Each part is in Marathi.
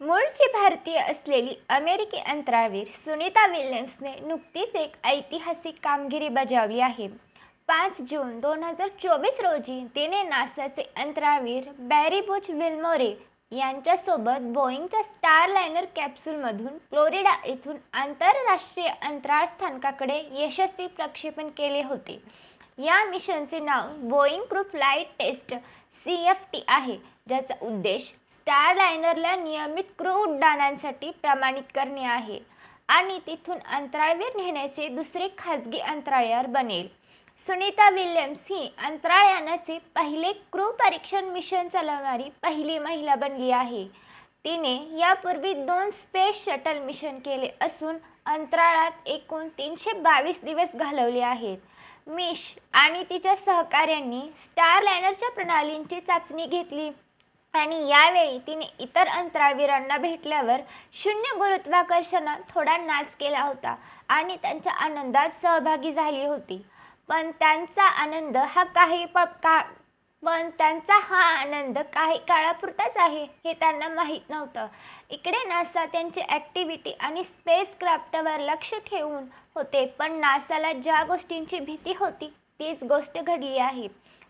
मूळची भारतीय असलेली अमेरिकी अंतराळवीर सुनीता विल्यम्सने नुकतीच एक ऐतिहासिक कामगिरी बजावली आहे. 5 जून 2024 रोजी तिने नासाचे अंतराळवीर बॅरी बुच विल्मोरे यांच्यासोबत बोईंगच्या स्टारलायनर कॅप्सूलमधून फ्लोरिडा येथून आंतरराष्ट्रीय अंतराळ स्थानकाकडे यशस्वी प्रक्षेपण केले होते. या मिशनचे नाव Boeing crew flight test CFT आहे, ज्याचा उद्देश स्टारलायनरला नियमित क्रू उड्डाणांसाठी प्रमाणित करणे आहे आणि तिथून अंतराळवीर नेण्याचे दुसरे खाजगी अंतराळयान बनेल. सुनीता विल्यम्स ही अंतराळयानाचे पहिले क्रू परीक्षण मिशन चालवणारी पहिली महिला बनली आहे. तिने यापूर्वी 2 स्पेस शटल मिशन केले असून अंतराळात एकूण 322 दिवस घालवले आहेत. मिश आणि तिच्या सहकाऱ्यांनी स्टारलायनरच्या प्रणालींची चाचणी घेतली आणि यावेळी तिने इतर अंतराळवीरांना भेटल्यावर शून्य गुरुत्वाकर्षणात थोडा नाच केला होता आणि त्यांच्या आनंदात सहभागी झाली होती. पण त्यांचा आनंद काही काळापुरताच आहे हे त्यांना माहीत नव्हतं. इकडे नासा त्यांची ॲक्टिव्हिटी आणि स्पेसक्राफ्टवर लक्ष ठेवून होते, पण नासाला ज्या गोष्टींची भीती होती तीच गोष्ट घडली आहे.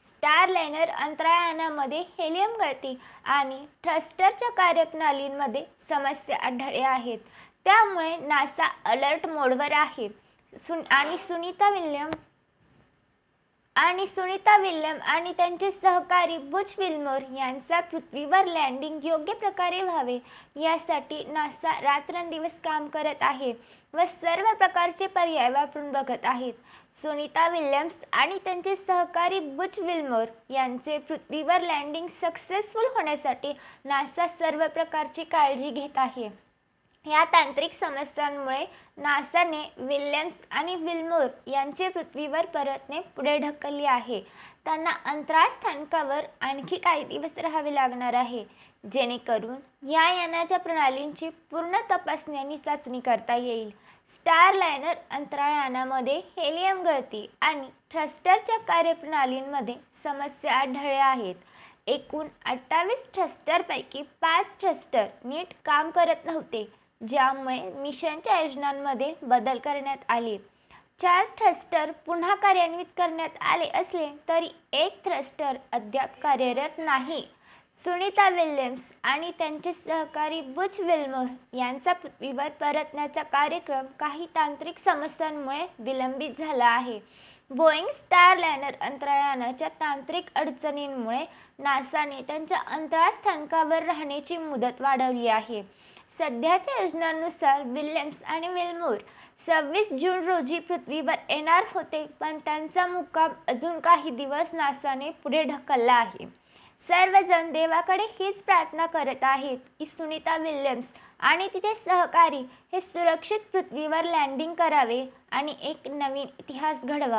स्टारलायनर अंतराळयानामध्ये हेलियम गळती आणि थ्रस्टरच्या कार्यप्रणालींमध्ये समस्या आढळल्या आहेत. त्यामुळे नासा अलर्ट मोडवर आहे आणि सुनीता विल्यम आणि त्यांचे सहकारी बुच विल्मोर यांचा पृथ्वीवर लँडिंग योग्य प्रकारे व्हावे यासाठी नासा रात्रंदिवस काम करत आहे व सर्व प्रकारचे पर्याय वापरून बघत आहेत. सुनीता विल्यम्स आणि त्यांचे सहकारी बुच विल्मोर यांचे पृथ्वीवर लँडिंग सक्सेसफुल होण्यासाठी नासा सर्व प्रकारची काळजी घेत आहे. या तांत्रिक समस्यांमुळे नासाने विल्यम्स आणि विल्मोर यांचे पृथ्वीवर परतणे पुढे ढकलले आहे. त्यांना अंतराळ स्थानकावर आणखी काही दिवस राहावे लागणार आहे, जेणेकरून या यानाच्या प्रणालींची पूर्ण तपासणी आणि चाचणी करता येईल. स्टारलायनर अंतराळयानामध्ये हेलियम गळती आणि थ्रस्टरच्या कार्यप्रणालींमध्ये समस्या आढळल्या आहेत. एकूण 28 थ्रस्टरपैकी 5 थ्रस्टर नीट काम करत नव्हते, ज्यामुळे मिशनच्या योजनांमध्ये बदल करण्यात आले. 4 थ्रस्टर पुन्हा कार्यान्वित करण्यात आले असले तरी एक थ्रस्टर अद्याप कार्यरत नाही. सुनीता विल्यम्स आणि त्यांचे सहकारी बुच विल्मोर यांचा पृथ्वीवर परतण्याचा कार्यक्रम काही तांत्रिक समस्यांमुळे विलंबित झाला आहे. बोईंग स्टारलायनर अंतराळयानाच्या तांत्रिक अडचणींमुळे नासाने त्यांच्या अंतराळ स्थानकावर राहण्याची मुदत वाढवली आहे. सध्याच्या योजनांनुसार विल्यम्स आणि विल्मोर 26 जून रोजी पृथ्वीवर येणार होते, पण त्यांचा मुक्काम अजून काही दिवस नासाने पुढे ढकलला आहे. सर्वजण देवाकडे हीच प्रार्थना करत आहेत की सुनीता विल्यम्स आणि तिचे सहकारी हे सुरक्षित पृथ्वीवर लँडिंग करावे आणि एक नवीन इतिहास घडवावा.